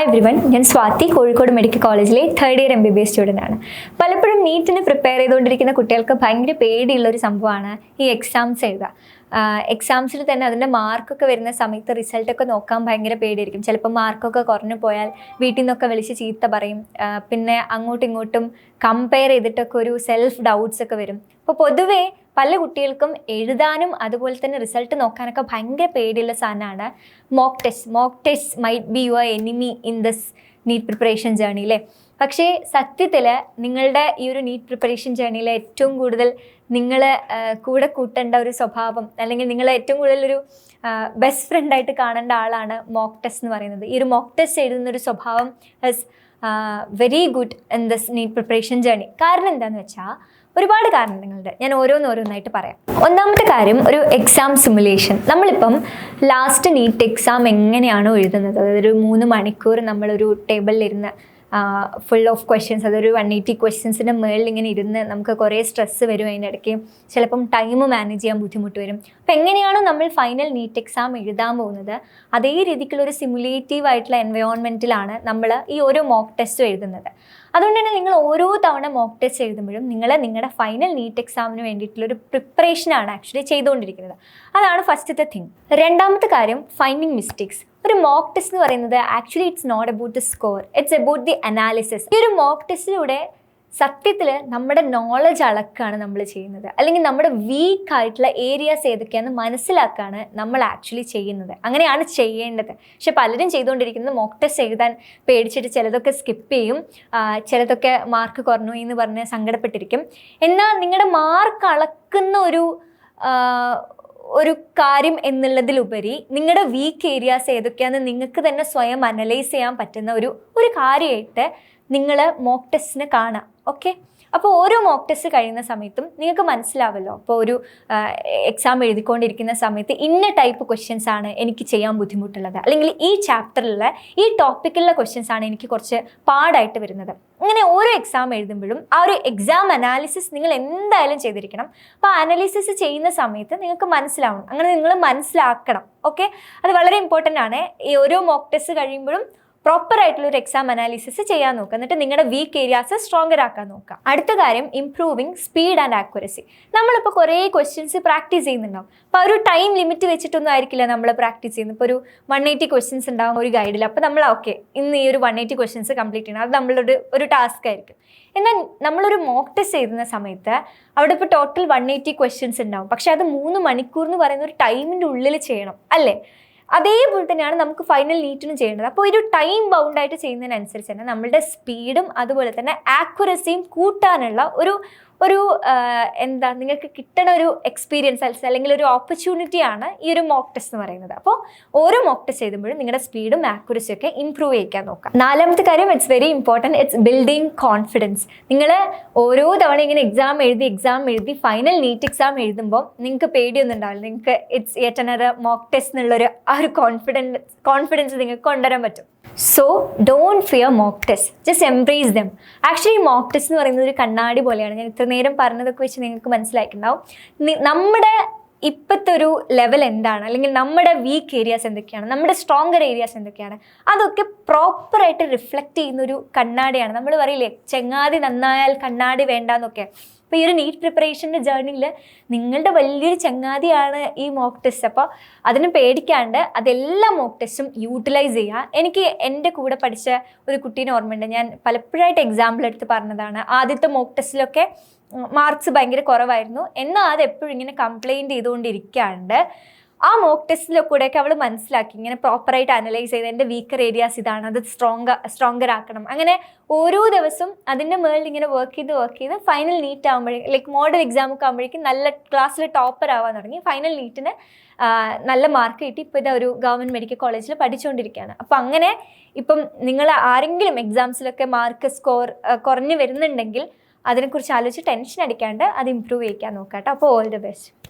Hi everyone, ഞാൻ Swathi, Kozhikode medical കോളേജിലെ third year MBBS student ആണ്. പലപ്പോഴും നീറ്റിന് പ്രിപ്പയർ ചെയ്തുകൊണ്ടിരിക്കുന്ന കുട്ടികൾക്ക് ഭയങ്കര പേടിയുള്ളൊരു സംഭവമാണ് ഈ എക്സാംസ് എഴുതുക. എക്സാംസിൽ തന്നെ അതിൻ്റെ മാർക്കൊക്കെ വരുന്ന സമയത്ത് റിസൾട്ടൊക്കെ നോക്കാൻ ഭയങ്കര പേടിയായിരിക്കും. ചിലപ്പോൾ മാർക്കൊക്കെ കുറഞ്ഞു പോയാൽ വീട്ടിൽ നിന്നൊക്കെ വിളിച്ച് ചീത്ത പറയും. പിന്നെ അങ്ങോട്ടും ഇങ്ങോട്ടും കമ്പയർ ചെയ്തിട്ടൊക്കെ ഒരു സെൽഫ് ഡൗട്ട്സ് ഒക്കെ വരും. അപ്പോൾ പൊതുവേ പല കുട്ടികൾക്കും എഴുതാനും അതുപോലെ തന്നെ റിസൾട്ട് നോക്കാനൊക്കെ ഭയങ്കര പേടിയുള്ള സാധനമാണ് mock test. Mock test might be your enemy in this NEET preparation journey അല്ലേ. പക്ഷേ സത്യത്തിൽ നിങ്ങളുടെ ഈ ഒരു നീറ്റ് പ്രിപ്പറേഷൻ ജേർണിയിൽ ഏറ്റവും കൂടുതൽ നിങ്ങൾ കൂടെ കൂട്ടേണ്ട ഒരു സ്വഭാവം, അല്ലെങ്കിൽ നിങ്ങൾ ഏറ്റവും കൂടുതലൊരു ബെസ്റ്റ് ഫ്രണ്ടായിട്ട് കാണേണ്ട ആളാണ് മോക്ക് ടെസ്റ്റ് എന്ന് പറയുന്നത്. ഈ ഒരു മോക്ക് ടെസ്റ്റ് എഴുതുന്നൊരു സ്വഭാവം is very good in this NEET preparation journey. കാരണം എന്താണെന്ന് വെച്ചാൽ ഒരുപാട് കാരണങ്ങളുണ്ട്. ഞാൻ ഓരോന്നായിട്ട് പറയാം. ഒന്നാമത്തെ കാര്യം, ഒരു എക്സാം സിമുലേഷൻ. നമ്മളിപ്പം ലാസ്റ്റ് നീറ്റ് എക്സാം എങ്ങനെയാണോ എഴുതുന്നത്, അതായത് ഒരു 3 മണിക്കൂർ നമ്മളൊരു ടേബിളിലിരുന്ന് ഫുൾ ഓഫ് ക്വസ്റ്റ്യൻസ്, അതൊരു 180 ക്വസ്റ്റ്യൻസിൻ്റെ മുകളിൽ ഇങ്ങനെ ഇരുന്ന് നമുക്ക് കുറേ സ്ട്രെസ്സ് വരും. അതിൻ്റെ ഇടയ്ക്ക് ചിലപ്പം ടൈം മാനേജ് ചെയ്യാൻ ബുദ്ധിമുട്ട് വരും. അപ്പോൾ എങ്ങനെയാണോ നമ്മൾ ഫൈനൽ നീറ്റ് എക്സാം എഴുതാൻ പോകുന്നത്, അതേ രീതിക്കുള്ളൊരു സിമുലേറ്റീവ് ആയിട്ടുള്ള എൻവയോൺമെൻറ്റിലാണ് നമ്മൾ ഈ ഓരോ മോക്ക് ടെസ്റ്റും എഴുതുന്നത്. അതുകൊണ്ട് തന്നെ നിങ്ങൾ ഓരോ തവണ മോക്ക് ടെസ്റ്റ് എഴുതുമ്പോഴും നിങ്ങളുടെ ഫൈനൽ നീറ്റ് എക്സാമിന് വേണ്ടിയിട്ടുള്ളൊരു പ്രിപ്പറേഷനാണ് ആക്ച്വലി ചെയ്തുകൊണ്ടിരിക്കുന്നത്. അതാണ് ഫസ്റ്റത്തെ തിങ്. രണ്ടാമത്തെ കാര്യം, ഫൈൻഡിങ് മിസ്റ്റേക്സ്. ഒരു മോക്ക് ടെസ്റ്റ് എന്ന് പറയുന്നത് actually it's not about the score, it's about the analysis. ഈ ഒരു മോക്ക് ടെസ്റ്റിലൂടെ സത്യത്തിൽ നമ്മുടെ നോളജ് അളക്കാണ് നമ്മൾ ചെയ്യുന്നത്, അല്ലെങ്കിൽ നമ്മുടെ വീക്ക് ആയിട്ടുള്ള ഏരിയാസ് ഏതൊക്കെയാണെന്ന് മനസ്സിലാക്കാണ് നമ്മൾ ആക്ച്വലി ചെയ്യുന്നത്. അങ്ങനെയാണ് ചെയ്യേണ്ടത്. പക്ഷെ പലരും ചെയ്തുകൊണ്ടിരിക്കുന്നത് മോക്ക് ടെസ്റ്റ് എഴുതാൻ പേടിച്ചിട്ട് ചിലതൊക്കെ സ്കിപ്പ് ചെയ്യും, ചിലതൊക്കെ മാർക്ക് കുറഞ്ഞു എന്ന് പറഞ്ഞ് സങ്കടപ്പെട്ടിരിക്കും. എന്നാൽ നിങ്ങളുടെ മാർക്ക് അളക്കുന്ന ഒരു കാര്യം എന്നുള്ളതിലുപരി നിങ്ങളുടെ വീക്ക് ഏരിയാസ് ഏതൊക്കെയാണെന്ന് നിങ്ങൾക്ക് തന്നെ സ്വയം അനലൈസ് ചെയ്യാൻ പറ്റുന്ന ഒരു കാര്യമായിട്ട് നിങ്ങൾ മോക്ക് ടെസ്റ്റിന് കാണാം. ഓക്കെ, അപ്പോൾ ഓരോ മോക്ക് ടെസ്റ്റ് കഴിയുന്ന സമയത്തും നിങ്ങൾക്ക് മനസ്സിലാവല്ലോ, അപ്പോൾ ഒരു എക്സാം എഴുതിക്കൊണ്ടിരിക്കുന്ന സമയത്ത് ഇന്ന ടൈപ്പ് ക്വസ്റ്റ്യൻസ് ആണ് എനിക്ക് ചെയ്യാൻ ബുദ്ധിമുട്ടുള്ളത്, അല്ലെങ്കിൽ ഈ ചാപ്റ്ററിലുള്ള ഈ ടോപ്പിക്കിലുള്ള ക്വസ്റ്റ്യൻസ് ആണ് എനിക്ക് കുറച്ച് പാടായിട്ട് വരുന്നത്. ഇങ്ങനെ ഓരോ എക്സാം എഴുതുമ്പോഴും ആ ഒരു എക്സാം അനാലിസിസ് നിങ്ങൾ എന്തായാലും ചെയ്തിരിക്കണം. അപ്പോൾ അനാലിസിസ് ചെയ്യുന്ന സമയത്ത് നിങ്ങൾക്ക് മനസ്സിലാവണം, അങ്ങനെ നിങ്ങൾ മനസ്സിലാക്കണം. ഓക്കെ, അത് വളരെ ഇമ്പോർട്ടൻ്റ് ആണ്. ഈ ഓരോ മോക്ക് ടെസ്റ്റ് കഴിയുമ്പോഴും പ്രോപ്പർ ആയിട്ടുള്ള ഒരു എക്സാം അനാലിസിസ് ചെയ്യാൻ നോക്കുക, എന്നിട്ട് നിങ്ങളുടെ വീക്ക് ഏരിയാസ് സ്ട്രോങ്ങർ ആക്കാൻ നോക്കുക. അടുത്ത കാര്യം, ഇംപ്രൂവിങ് സ്പീഡ് ആൻഡ് ആക്യുറസി. നമ്മളിപ്പോൾ കുറേ ക്വസ്റ്റ്യൻസ് പ്രാക്ടീസ് ചെയ്യുന്നുണ്ടാവും. അപ്പോൾ ഒരു ടൈം ലിമിറ്റ് വെച്ചിട്ടൊന്നും ആയിരിക്കില്ല നമ്മൾ പ്രാക്ടീസ് ചെയ്യുന്നത്. ഇപ്പോൾ ഒരു 180 ക്വസ്റ്റ്യൻസ് ഉണ്ടാവും ഒരു ഗൈഡിൽ. അപ്പോൾ നമ്മൾ ഓക്കെ, ഇന്ന് ഈ ഒരു 180 ക്വസ്റ്റ്യൻസ് കംപ്ലീറ്റ് ചെയ്യണം, അത് നമ്മളുടെ ഒരു ടാസ്ക് ആയിരിക്കും. എന്നാൽ നമ്മളൊരു മോക്ക് ടെസ്റ്റ് എഴുതുന്ന സമയത്ത് അവിടെ ഇപ്പോൾ ടോട്ടൽ 180 ക്വസ്റ്റ്യൻസ് ഉണ്ടാവും. പക്ഷേ അത് 3 മണിക്കൂർ എന്ന് പറയുന്ന ഒരു ടൈമിൻ്റെ ഉള്ളിൽ ചെയ്യണം അല്ലേ. അതേപോലെ തന്നെയാണ് നമുക്ക് ഫൈനൽ നീറ്റിനും ചെയ്യേണ്ടത്. അപ്പോൾ ഒരു ടൈം ബൗണ്ടായിട്ട് ചെയ്യുന്നതിനനുസരിച്ച് തന്നെ നമ്മളുടെ സ്പീഡും അതുപോലെ തന്നെ ആക്യുറസിയും കൂട്ടാനുള്ള നിങ്ങൾക്ക് കിട്ടണ ഒരു എക്സ്പീരിയൻസ് അല്ലെങ്കിൽ ഒരു ഓപ്പർച്യൂണിറ്റിയാണ് ഈ ഒരു മോക്ക് ടെസ്റ്റ് എന്ന് പറയുന്നത്. അപ്പോൾ ഓരോ മോക്ക് ടെസ്റ്റ് ചെയ്തുമ്പോഴും നിങ്ങളുടെ സ്പീഡും ആക്യുറസിയും ഒക്കെ ഇംപ്രൂവ് ചെയ്യിക്കാൻ നോക്കാം. നാലാമത്തെ കാര്യം, it's very important, it's building confidence. നിങ്ങൾ ഓരോ തവണ ഇങ്ങനെ എക്സാം എഴുതി ഫൈനൽ നീറ്റ് എക്സാം എഴുതുമ്പോൾ നിങ്ങൾക്ക് പേടിയൊന്നും ഉണ്ടാവില്ല. നിങ്ങൾക്ക് it's yet another mock test എന്നുള്ളൊരു കോൺഫിഡൻസ് നിങ്ങൾക്ക് കൊണ്ടുവരാൻ പറ്റും. So don't fear mock test, just embrace dum. Actually mock test എന്ന് പറയുന്നത് ഒരു കണ്ണാടി പോലെയാണ്. ഞാൻ ഇത്ര നേരം പറഞ്ഞതൊക്കെ വെച്ച് നിങ്ങൾക്ക് മനസ്സിലായിട്ടുണ്ടാവും നമ്മുടെ ഇപ്പോഴത്തെ ഒരു ലെവൽ എന്താണ്, അല്ലെങ്കിൽ നമ്മുടെ വീക്ക് ഏരിയാസ് എന്തൊക്കെയാണ്, നമ്മുടെ സ്ട്രോങ്ങർ ഏരിയാസ് എന്തൊക്കെയാണ്, അതൊക്കെ പ്രോപ്പറായിട്ട് റിഫ്ലക്റ്റ് ചെയ്യുന്നൊരു കണ്ണാടിയാണ്. നമ്മൾ പറയില്ലേ, ചെങ്ങാതി നന്നായാൽ കണ്ണാടി വേണ്ടാന്നൊക്കെ. അപ്പോൾ ഈ ഒരു നീറ്റ് പ്രിപ്പറേഷൻ്റെ ജേർണിയിൽ നിങ്ങളുടെ വലിയൊരു ചങ്ങാതിയാണ് ഈ മോക്ക് ടെസ്റ്റ്. അപ്പോൾ അതിന് പേടിക്കാണ്ട് അതെല്ലാ മോക്ക് ടെസ്റ്റും യൂട്ടിലൈസ് ചെയ്യുക. എനിക്ക് എൻ്റെ കൂടെ പഠിച്ച ഒരു കുട്ടീനെ ഓർമ്മയുണ്ട്. ഞാൻ പലപ്പോഴായിട്ട് എക്സാമ്പിൾ എടുത്ത് പറഞ്ഞതാണ്. ആദ്യത്തെ മോക്ക് ടെസ്റ്റിലൊക്കെ മാർക്സ് ഭയങ്കര കുറവായിരുന്നു. എന്നാൽ അത് എപ്പോഴും ഇങ്ങനെ കംപ്ലയിൻറ്റ് ചെയ്തുകൊണ്ടിരിക്കാണ്ട് ആ മോക്ക് ടെസ്റ്റിലെ കൂടെയൊക്കെ അവൾ മനസ്സിലാക്കി, ഇങ്ങനെ പ്രോപ്പറായിട്ട് അനലൈസ് ചെയ്ത് എൻ്റെ വീക്കർ ഏരിയാസ് ഇതാണ്, അത് സ്ട്രോങ്ങർ ആക്കണം. അങ്ങനെ ഓരോ ദിവസവും അതിൻ്റെ മുകളിൽ ഇങ്ങനെ വർക്ക് ചെയ്ത് ഫൈനൽ നീറ്റ് ആകുമ്പോഴേക്കും, ലൈക്ക് മോഡൽ എക്സാം ഒക്കെ ആകുമ്പോഴേക്കും നല്ല ക്ലാസ്സിൽ ടോപ്പർ ആവാൻ തുടങ്ങി. ഫൈനൽ നീറ്റിന് നല്ല മാർക്ക് കിട്ടി. ഇപ്പോൾ ഇതാ ഒരു ഗവൺമെൻറ് മെഡിക്കൽ കോളേജിൽ പഠിച്ചുകൊണ്ടിരിക്കുകയാണ്. അപ്പോൾ അങ്ങനെ ഇപ്പം നിങ്ങൾ ആരെങ്കിലും എക്സാംസിലൊക്കെ സ്കോർ കുറഞ്ഞു വരുന്നുണ്ടെങ്കിൽ അതിനെക്കുറിച്ച് ആലോചിച്ച് ടെൻഷൻ അടിക്കാണ്ട് അത് ഇമ്പ്രൂവ് ചെയ്യിക്കാൻ നോക്കാം കേട്ടോ. അപ്പോൾ ഓൾ ദി ബെസ്റ്റ്.